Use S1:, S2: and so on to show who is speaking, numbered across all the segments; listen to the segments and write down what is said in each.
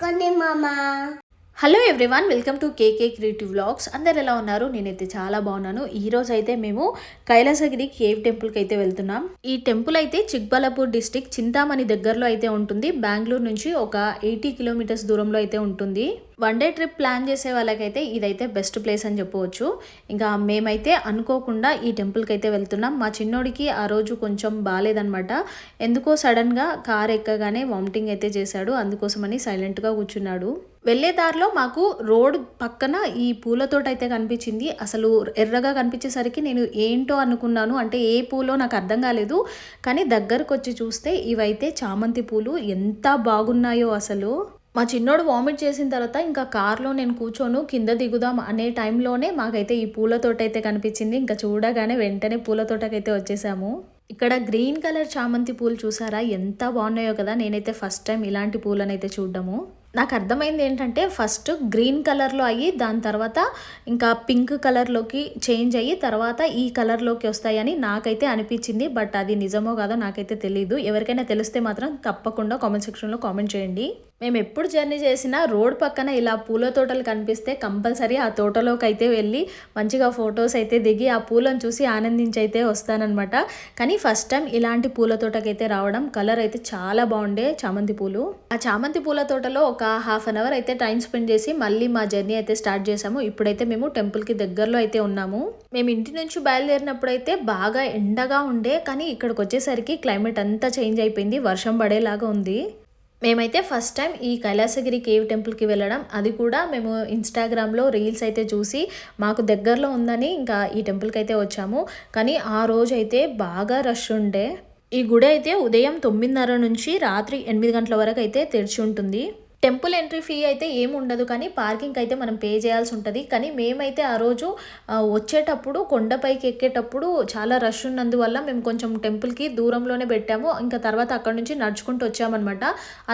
S1: తీసుకోండి మామా.
S2: Hello everyone, welcome to KK creative vlogs. అందరు ఎలా ఉన్నారు? నేనైతే చాలా బాగున్నాను. ఈరోజు అయితే మేము కైలాసగిరి కేవ్ టెంపుల్కి అయితే వెళ్తున్నాం. ఈ టెంపుల్ అయితే చిక్బల్లాపూర్ డిస్టిక్ చింతామణి దగ్గరలో అయితే ఉంటుంది. బెంగళూరు నుంచి ఒక 80 కిలోమీటర్స్ దూరంలో అయితే ఉంటుంది. వన్ డే ట్రిప్ ప్లాన్ చేసే వాళ్ళకైతే ఇదైతే బెస్ట్ ప్లేస్ అని చెప్పవచ్చు. ఇంకా మేమైతే అనుకోకుండా ఈ టెంపుల్కి అయితే వెళ్తున్నాం. మా చిన్నోడికి ఆ రోజు కొంచెం బాగాలేదనమాట. ఎందుకో సడన్గా కార్ ఎక్కగానే వామిటింగ్ అయితే చేశాడు. అందుకోసమని సైలెంట్గా కూర్చున్నాడు. వెళ్ళే దారిలో మాకు రోడ్ పక్కన ఈ పూలతోట అయితే కనిపించింది. అసలు ఎర్రగా కనిపించేసరికి నేను ఏంటో అనుకున్నాను. అంటే ఏ పూలో నాకు అర్థం కాలేదు. కానీ దగ్గరకు వచ్చి చూస్తే ఇవైతే చామంతి పూలు ఎంత బాగున్నాయో అసలు. మా చిన్నోడు వామిట్ చేసిన తర్వాత ఇంకా కార్లో నేను కూర్చోను కింద దిగుదాం అనే టైంలోనే మాకైతే ఈ పూలతోట అయితే కనిపించింది. ఇంకా చూడగానే వెంటనే పూలతోటకైతే వచ్చేసాము. ఇక్కడ గ్రీన్ కలర్ చామంతి పూలు చూసారా, ఎంత బాగున్నాయో కదా. నేనైతే ఫస్ట్ టైం ఇలాంటి పూలనైతే చూడడము. నాకు అర్థమైంది ఏంటంటే ఫస్ట్ గ్రీన్ కలర్లో అయ్యి దాని తర్వాత ఇంకా పింక్ కలర్లోకి చేంజ్ అయ్యి తర్వాత ఈ కలర్లోకి వస్తాయని నాకైతే అనిపించింది. బట్ అది నిజమో కాదో నాకైతే తెలియదు. ఎవరికైనా తెలిస్తే మాత్రం తప్పకుండా కామెంట్ సెక్షన్లో కామెంట్ చేయండి. మేము ఎప్పుడు జర్నీ చేసినా రోడ్ పక్కన ఇలా పూల తోటలు కనిపిస్తే కంపల్సరీ ఆ తోటలోకి అయితే వెళ్ళి మంచిగా ఫొటోస్ అయితే దిగి ఆ పూలను చూసి ఆనందించి అయితే వస్తానన్నమాట. కానీ ఫస్ట్ టైం ఇలాంటి పూల తోటకైతే రావడం. కలర్ అయితే చాలా బాగుండే చామంతి పూలు. ఆ చామంతి పూల తోటలో ఒక హాఫ్ అన్ అవర్ అయితే టైం స్పెండ్ చేసి మళ్ళీ మా జర్నీ అయితే స్టార్ట్ చేసాము. ఇప్పుడైతే మేము టెంపుల్కి దగ్గరలో అయితే ఉన్నాము. మేము ఇంటి నుంచి బయలుదేరినప్పుడు అయితే బాగా ఎండగా ఉండే, కానీ ఇక్కడికి వచ్చేసరికి క్లైమేట్ అంతా చేంజ్ అయిపోయింది. వర్షం పడేలాగా ఉంది. మేమైతే ఫస్ట్ టైం ఈ కైలాసగిరి కేవ్ టెంపుల్కి వెళ్ళడం, అది కూడా మేము ఇన్స్టాగ్రామ్లో రీల్స్ అయితే చూసి మాకు దగ్గరలో ఉందని ఇంకా ఈ టెంపుల్కి అయితే వచ్చాము. కానీ ఆ రోజు అయితే బాగా రష్ ఉండే. ఈ గుడి అయితే ఉదయం 9:30 నుంచి రాత్రి 8 గంటల వరకు అయితే తెరిచి ఉంటుంది. టెంపుల్ ఎంట్రీ ఫీ అయితే ఏమి ఉండదు, కానీ పార్కింగ్ అయితే మనం పే చేయాల్సి ఉంటుంది. కానీ మేమైతే ఆ రోజు వచ్చేటప్పుడు కొండపైకి ఎక్కేటప్పుడు చాలా రష్ ఉన్నందువల్ల మేము కొంచెం టెంపుల్కి దూరంలోనే పెట్టాము. ఇంకా తర్వాత అక్కడ నుంచి నడుచుకుంటూ వచ్చామన్నమాట.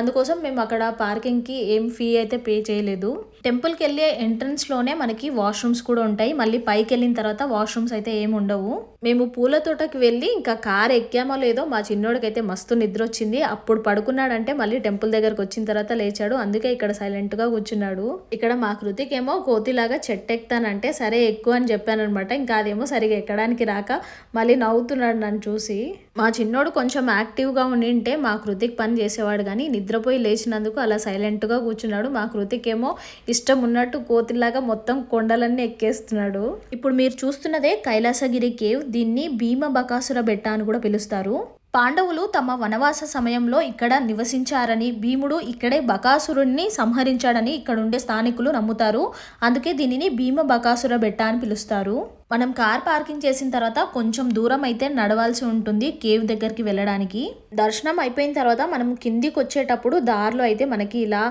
S2: అందుకోసం మేము అక్కడ పార్కింగ్కి ఏం ఫీ అయితే పే చేయలేదు. టెంపుల్కి వెళ్ళే ఎంట్రన్స్లోనే మనకి వాష్రూమ్స్ కూడా ఉంటాయి. మళ్ళీ పైకి వెళ్ళిన తర్వాత వాష్రూమ్స్ అయితే ఏమి ఉండవు. మేము పూల తోటకి వెళ్ళి ఇంకా కార్ ఎక్కామో లేదో మా చిన్నోడికి అయితే మస్తు నిద్ర వచ్చింది. అప్పుడు పడుకున్నాడంటే మళ్ళీ టెంపుల్ దగ్గరకు వచ్చిన తర్వాత లేచాడు. అందుకే ఇక్కడ సైలెంట్గా కూర్చున్నాడు. ఇక్కడ మా కృతిక్ ఏమో కోతిలాగా చెట్టు ఎక్కుతానంటే సరే ఎక్కువ అని చెప్పాను అనమాట. ఇంకా అదేమో సరిగా ఎక్కడానికి రాక మళ్ళీ నవ్వుతున్నాడు నన్ను చూసి. మా చిన్నోడు కొంచెం యాక్టివ్గా ఉండింటే మా కృతిక్ పని చేసేవాడు, కానీ నిద్రపోయి లేచినందుకు అలా సైలెంట్గా కూర్చున్నాడు. మా కృతిక్ ఏమో ఇష్టం ఉన్నట్టు కోతిలాగా మొత్తం కొండలన్నీ ఎక్కేస్తున్నాడు. ఇప్పుడు మీరు చూస్తున్నదే కైలాసగిరి కేవ్. దీన్ని భీమబకాసుర బెట్ట అని కూడా పిలుస్తారు. పాండవులు తమ వనవాస సమయంలో ఇక్కడ నివసించారని, భీముడు ఇక్కడే బకాసురుణ్ణి సంహరించాడని ఇక్కడుండే స్థానికులు నమ్ముతారు. అందుకే దీనిని భీమబకాసుర బెట్ట అని పిలుస్తారు. మనం కార్ పార్కింగ్ చేసిన తర్వాత కొంచెం దూరం అయితే నడవాల్సి ఉంటుంది కేవ్ దగ్గరికి వెళ్ళడానికి. దర్శనం అయిపోయిన తర్వాత మనం కిందికి వచ్చేటప్పుడు దారిలో అయితే మనకి ఇలా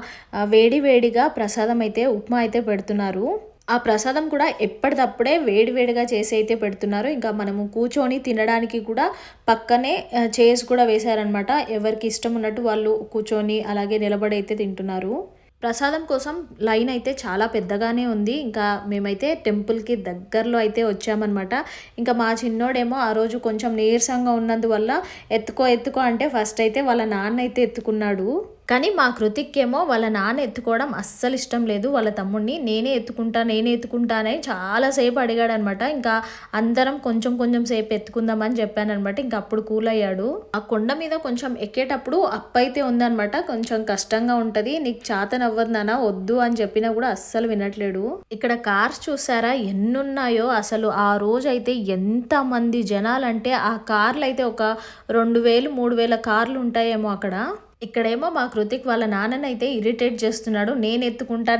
S2: వేడి వేడిగా ప్రసాదం అయితే ఉప్మా అయితే పెడుతున్నారు. ఆ ప్రసాదం కూడా ఎప్పటికప్పుడే వేడివేడిగా చేసి అయితే పెడుతున్నారు. ఇంకా మనము కూర్చొని తినడానికి కూడా పక్కనే చైర్స్ కూడా వేశారనమాట. ఎవరికి ఇష్టం ఉన్నట్టు వాళ్ళు కూర్చొని అలాగే నిలబడి అయితే తింటున్నారు. ప్రసాదం కోసం లైన్ అయితే చాలా పెద్దగానే ఉంది. ఇంకా మేమైతే టెంపుల్కి దగ్గరలో అయితే వచ్చామన్నమాట. ఇంకా మా చిన్నోడేమో ఆ రోజు కొంచెం నీరసంగా ఉన్నందువల్ల ఎత్తుకో అంటే ఫస్ట్ అయితే వాళ్ళ నాన్న అయితే ఎత్తుకున్నాడు. కానీ మా కృతిక్ ఏమో వాళ్ళ నాన్న ఎత్తుకోవడం అస్సలు ఇష్టం లేదు. వాళ్ళ తమ్ముడిని నేనే ఎత్తుకుంటా అని చాలాసేపు అడిగాడు అనమాట. ఇంకా అందరం కొంచెం సేపు ఎత్తుకుందామని చెప్పానమాట. ఇంకా అప్పుడు కూల్ అయ్యాడు. ఆ కొండ మీద కొంచెం ఎక్కేటప్పుడు అప్పైతే ఉందనమాట. కొంచెం కష్టంగా ఉంటుంది, నీకు చేతనవ్వదు నాన్న వద్దు అని చెప్పినా కూడా అస్సలు వినట్లేడు. ఇక్కడ కార్స్ చూసారా ఎన్నున్నాయో అసలు. ఆ రోజు అయితే ఎంతమంది జనాలంటే ఆ కార్లు అయితే ఒక 2000-3000 కార్లు ఉంటాయేమో అక్కడ. ఇక్కడేమో మా కృతిక్ వాళ్ళ నాన్ననైతే ఇరిటేట్ చేస్తున్నాడు. నేను ఎత్తుకుంటా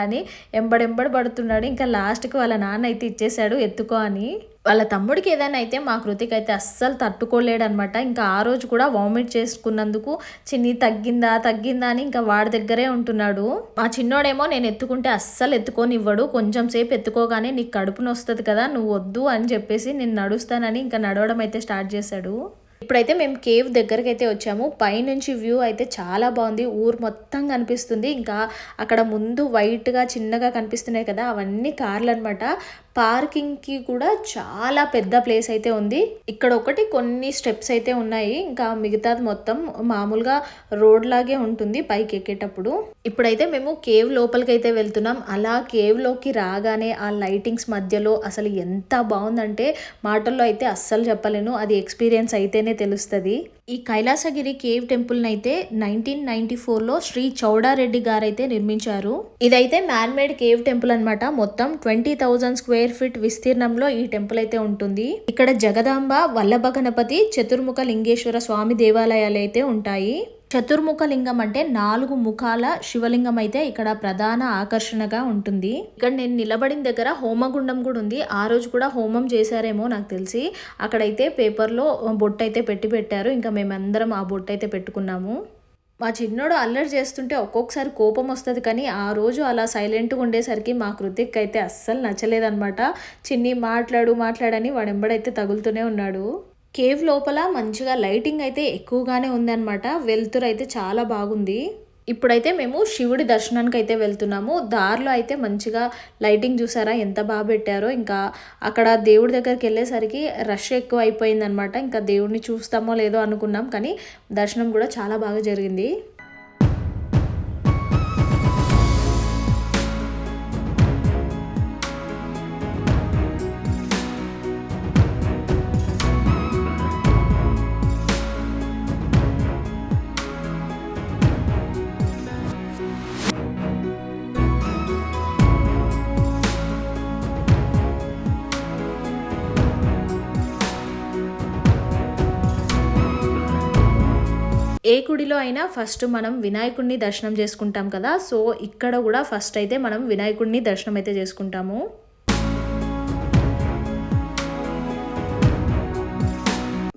S2: అని ఎంబడెంబడి పడుతున్నాడు. ఇంకా లాస్ట్కి వాళ్ళ నాన్న అయితే ఇచ్చేసాడు ఎత్తుకో అని. వాళ్ళ తమ్ముడికి ఏదైనా అయితే మా కృతిక్ అయితే అస్సలు తట్టుకోలేడనమాట. ఇంకా ఆ రోజు కూడా వామిట్ చేసుకున్నందుకు చిన్ని తగ్గిందా అని ఇంకా వాడి దగ్గరే ఉంటున్నాడు. మా చిన్నోడేమో నేను ఎత్తుకుంటే అస్సలు ఎత్తుకోనివ్వడు. కొంచెం సేపు ఎత్తుకోగానే నీకు కడుపుని వస్తుంది కదా, నువ్వు వద్దు అని చెప్పేసి నేను నడుస్తానని ఇంకా నడవడం అయితే స్టార్ట్ చేశాడు. ఇప్పుడైతే మేము కేవ్ దగ్గరికి అయితే వచ్చాము. పైనుంచి వ్యూ అయితే చాలా బాగుంది. ఊరు మొత్తం కనిపిస్తుంది. ఇంకా అక్కడ ముందు వైట్గా చిన్నగా కనిపిస్తున్నాయి కదా, అవన్నీ కార్లు అనమాట. పార్కింగ్కి కూడా చాలా పెద్ద ప్లేస్ అయితే ఉంది. ఇక్కడ ఒకటి కొన్ని స్టెప్స్ అయితే ఉన్నాయి, ఇంకా మిగతాది మొత్తం మామూలుగా రోడ్ లాగే ఉంటుంది పైకి ఎక్కేటప్పుడు. ఇప్పుడైతే మేము కేవ్ లోపలికి అయితే వెళ్తున్నాం. అలా కేవ్లోకి రాగానే ఆ లైటింగ్స్ మధ్యలో అసలు ఎంత బాగుందంటే మాటల్లో అయితే అస్సలు చెప్పలేను, అది ఎక్స్పీరియన్స్ అయితేనే తెలుస్తుంది. ఈ కైలాసగిరి కేవ్ టెంపుల్ని అయితే 1994లో శ్రీ చౌడారెడ్డి గారైతే నిర్మించారు. ఇదైతే మ్యాన్ మేడ్ కేవ్ టెంపుల్ అనమాట. మొత్తం 20,000 స్క్వేర్ ఫీట్ విస్తీర్ణంలో ఈ టెంపుల్ అయితే ఉంటుంది. ఇక్కడ జగదాంబ, వల్లభ గణపతి, చతుర్ముఖ లింగేశ్వర స్వామి దేవాలయాలు అయితే ఉంటాయి. చతుర్ముఖ లింగం అంటే 4 ముఖాల శివలింగం అయితే ఇక్కడ ప్రధాన ఆకర్షణగా ఉంటుంది. ఇక్కడ నేను నిలబడిన దగ్గర హోమగుండం కూడా ఉంది. ఆ రోజు కూడా హోమం చేశారేమో నాకు తెలిసి. అక్కడైతే పేపర్లో బొట్టు అయితే పెట్టారు. ఇంకా మేమందరం ఆ బొట్టు అయితే పెట్టుకున్నాము. మా చిన్నోడు అల్లరి చేస్తుంటే ఒక్కొక్కసారి కోపం వస్తుంది, కానీ ఆ రోజు అలా సైలెంట్గా ఉండేసరికి మా కృతిక్ అయితే అస్సలు నచ్చలేదన్నమాట. చిన్ని మాట్లాడని వాడెంబడైతే తగులుతూనే ఉన్నాడు. కేవ్ లోపల మంచిగా లైటింగ్ అయితే ఎక్కువగానే ఉందన్నమాట. వెలుతురు అయితే చాలా బాగుంది. ఇప్పుడైతే మేము శివుడి దర్శనానికి అయితే వెళ్తున్నాము. దారిలో అయితే మంచిగా లైటింగ్ చూసారా ఎంత బాగా పెట్టారో. ఇంకా అక్కడ దేవుడి దగ్గరికి వెళ్ళేసరికి రష్ ఎక్కువ అయిపోయిందనమాట. ఇంకా దేవుడిని చూస్తామో లేదో అనుకున్నాం, కానీ దర్శనం కూడా చాలా బాగా జరిగింది. ఏ గుడిలో అయినా ఫస్ట్ మనం వినాయకుడిని దర్శనం చేసుకుంటాం కదా, సో ఇక్కడ కూడా ఫస్ట్ అయితే మనం వినాయకుడిని దర్శనం అయితే చేసుకుంటాము.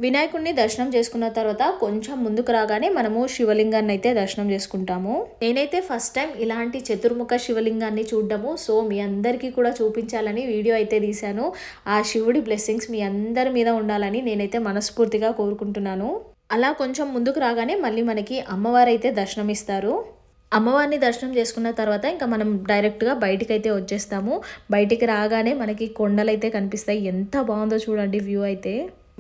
S2: వినాయకుడిని దర్శనం చేసుకున్న తర్వాత కొంచెం ముందుకు రాగానే మనము శివలింగాన్ని అయితే దర్శనం చేసుకుంటాము. నేనైతే ఫస్ట్ టైం ఇలాంటి చతుర్ముఖ శివలింగాన్ని చూడడము, సో మీ అందరికీ కూడా చూపించాలని వీడియో అయితే తీశాను. ఆ శివుడి బ్లెస్సింగ్స్ మీ అందరి మీద ఉండాలని నేనైతే మనస్ఫూర్తిగా కోరుకుంటున్నాను. అలా కొంచెం ముందుకు రాగానే మళ్ళీ మనకి అమ్మవారు అయితే దర్శనం ఇస్తారు. అమ్మవారిని దర్శనం చేసుకున్న తర్వాత ఇంకా మనం డైరెక్ట్గా బయటికి అయితే వచ్చేస్తాము. బయటికి రాగానే మనకి కొండలు అయితే కనిపిస్తాయి. ఎంత బాగుందో చూడండి వ్యూ అయితే.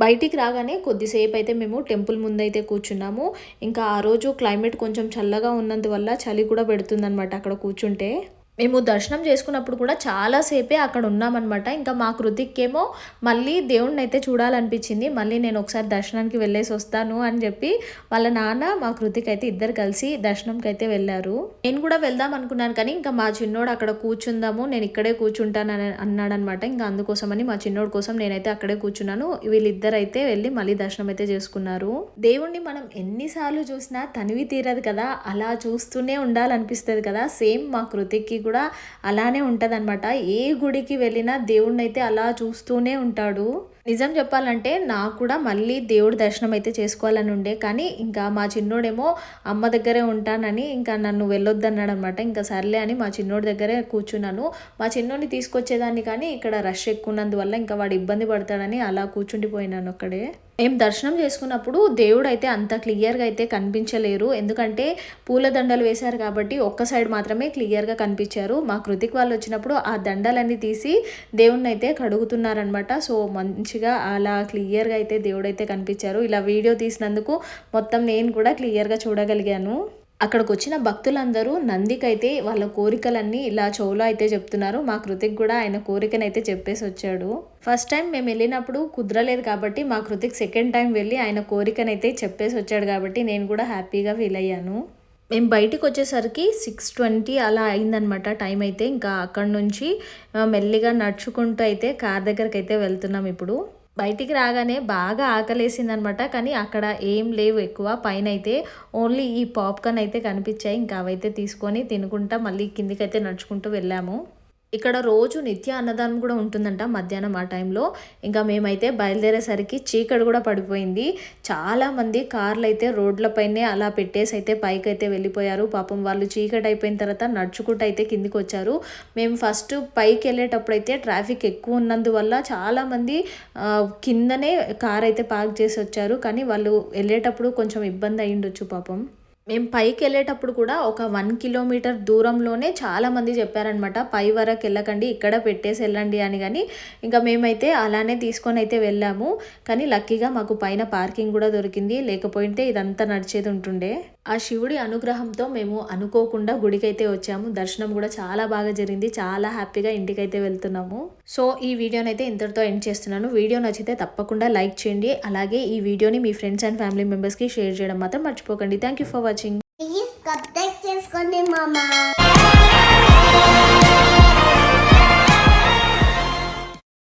S2: బయటికి రాగానే కొద్దిసేపు అయితే మేము టెంపుల్ ముందైతే కూర్చున్నాము. ఇంకా ఆ రోజు క్లైమేట్ కొంచెం చల్లగా ఉన్నందువల్ల చలి కూడా పెడుతుందన్నమాట అక్కడ కూర్చుంటే. మేము దర్శనం చేసుకున్నప్పుడు కూడా చాలాసేపే అక్కడ ఉన్నామన్నమాట. ఇంకా మా కృతిక్కేమో మళ్ళీ దేవుణ్ణి అయితే చూడాలనిపించింది. మళ్ళీ నేను ఒకసారి దర్శనానికి వెళ్ళేసి వస్తాను అని చెప్పి వాళ్ళ నాన్న మా కృతిక్ అయితే ఇద్దరు కలిసి దర్శనంకి అయితే వెళ్ళారు. నేను కూడా వెళ్దాం అనుకున్నాను, కానీ ఇంకా మా చిన్నోడు అక్కడ కూర్చుందాము, నేను ఇక్కడే కూర్చుంటానని అన్నాడనమాట. ఇంకా అందుకోసమని మా చిన్నోడు కోసం నేనైతే అక్కడే కూర్చున్నాను. వీళ్ళిద్దరు అయితే వెళ్ళి మళ్ళీ దర్శనం అయితే చేసుకున్నారు. దేవుణ్ణి మనం ఎన్నిసార్లు చూసినా తనివి తీరదు కదా, అలా చూస్తూనే ఉండాలనిపిస్తుంది కదా. సేమ్ మా కృతిక్కి కూడా అలానే ఉంటదన్నమాట. ఏ గుడికి వెళ్ళినా దేవుడిని అయితే అలా చూస్తూనే ఉంటాడు. నిజం చెప్పాలంటే నాకు కూడా మళ్ళీ దేవుడి దర్శనం అయితే చేసుకోవాలని ఉండే, కానీ ఇంకా మా చిన్నోడేమో అమ్మ దగ్గరే ఉంటానని ఇంకా నన్ను వెళ్ళొద్దన్నాడు అనమాట. ఇంకా సర్లే అని మా చిన్నోడి దగ్గరే కూర్చున్నాను. మా చిన్నోడిని తీసుకొచ్చేదాన్ని, కానీ ఇక్కడ రష్ ఎక్కువ ఉన్నందువల్ల ఇంకా వాడు ఇబ్బంది పడతాడని అలా కూర్చుండిపోయినాను అక్కడే. ఏం దర్శనం చేసుకున్నప్పుడు దేవుడు అయితే అంత క్లియర్గా అయితే కనిపించలేరు, ఎందుకంటే పూలదండలు వేశారు కాబట్టి ఒక్క సైడ్ మాత్రమే క్లియర్గా కనిపించారు. మా కృతిక్ వాళ్ళు వచ్చినప్పుడు ఆ దండలన్నీ తీసి దేవుణ్ణి అయితే కడుగుతున్నారనమాట. సో మంచిగా అలా క్లియర్గా అయితే దేవుడు అయితే కనిపించారు. ఇలా వీడియో తీసినందుకు మొత్తం నేను కూడా క్లియర్గా చూడగలిగాను. అక్కడికి వచ్చిన భక్తులందరూ నందికైతే వాళ్ళ కోరికలన్నీ ఇలా చెవులో అయితే చెప్తున్నారు. మా కృతిక్ కూడా ఆయన కోరికనైతే చెప్పేసి వచ్చాడు. ఫస్ట్ టైం మేము వెళ్ళినప్పుడు కుదరలేదు కాబట్టి మా కృతిక్ సెకండ్ టైం వెళ్ళి ఆయన కోరికనైతే చెప్పేసి వచ్చాడు కాబట్టి నేను కూడా హ్యాపీగా ఫీల్ అయ్యాను. మేము బయటకు వచ్చేసరికి 6:20 అలా అయిందనమాట టైం అయితే. ఇంకా అక్కడ నుంచి మెల్లిగా నడుచుకుంటూ అయితే కార్ దగ్గరికి అయితే వెళ్తున్నాం. ఇప్పుడు బయటికి రాగానే బాగా ఆకలేసిందనమాట, కానీ అక్కడ ఏం లేవు ఎక్కువ. పైన అయితే ఓన్లీ ఈ పాప్కార్న్ అయితే కనిపించాయి. ఇంకా అవైతే తీసుకొని తినుకుంటా మళ్ళీ కిందికైతే నడుచుకుంటూ వెళ్ళాము. ఇక్కడ రోజు నిత్య అన్నదానం కూడా ఉంటుందంట మధ్యాహ్నం ఆ టైంలో. ఇంకా మేమైతే బయలుదేరేసరికి చీకటి కూడా పడిపోయింది. చాలామంది కార్లు అయితే రోడ్లపైనే అలా పెట్టేసి అయితే పైకి అయితే వెళ్ళిపోయారు. పాపం వాళ్ళు చీకటి అయిపోయిన తర్వాత నడుచుకుంటూ అయితే కిందికి వచ్చారు. మేము ఫస్ట్ పైకి వెళ్ళేటప్పుడు అయితే ట్రాఫిక్ ఎక్కువ ఉన్నందువల్ల చాలామంది కిందనే కార్ అయితే పార్క్ చేసి వచ్చారు, కానీ వాళ్ళు వెళ్ళేటప్పుడు కొంచెం ఇబ్బంది అయ్యిండొచ్చు పాపం. మేము పైకి వెళ్ళేటప్పుడు కూడా ఒక 1 కిలోమీటర్ దూరంలోనే చాలామంది చెప్పారనమాట, పై వరకు వెళ్ళకండి, ఇక్కడ పెట్టేసి వెళ్ళండి అని. కానీ ఇంకా మేమైతే అలానే తీసుకొని అయితే వెళ్ళాము. కానీ లక్కీగా మాకు పైన పార్కింగ్ కూడా దొరికింది, లేకపోతే ఇదంతా నడిచేది ఉంటుండే. ఆ శివుడి అనుగ్రహంతో మేము అనుకోకుండా గుడికైతే వచ్చాము. దర్శనం కూడా చాలా బాగా జరిగింది, చాలా హ్యాపీగా ఇంటికైతే వెళ్తున్నాము. సో ఈ వీడియోని అయితే ఇంతటితో ఎండ్ చేస్తున్నాను. వీడియో నచ్చితే తప్పకుండా లైక్ చేయండి, అలాగే ఈ వీడియోని మీ ఫ్రెండ్స్ అండ్ ఫ్యామిలీ మెంబర్స్కి షేర్ చేయడం మాత్రం మర్చిపోకండి. Thank you for watching.
S1: Please subscribe చేసుకోండి మామ.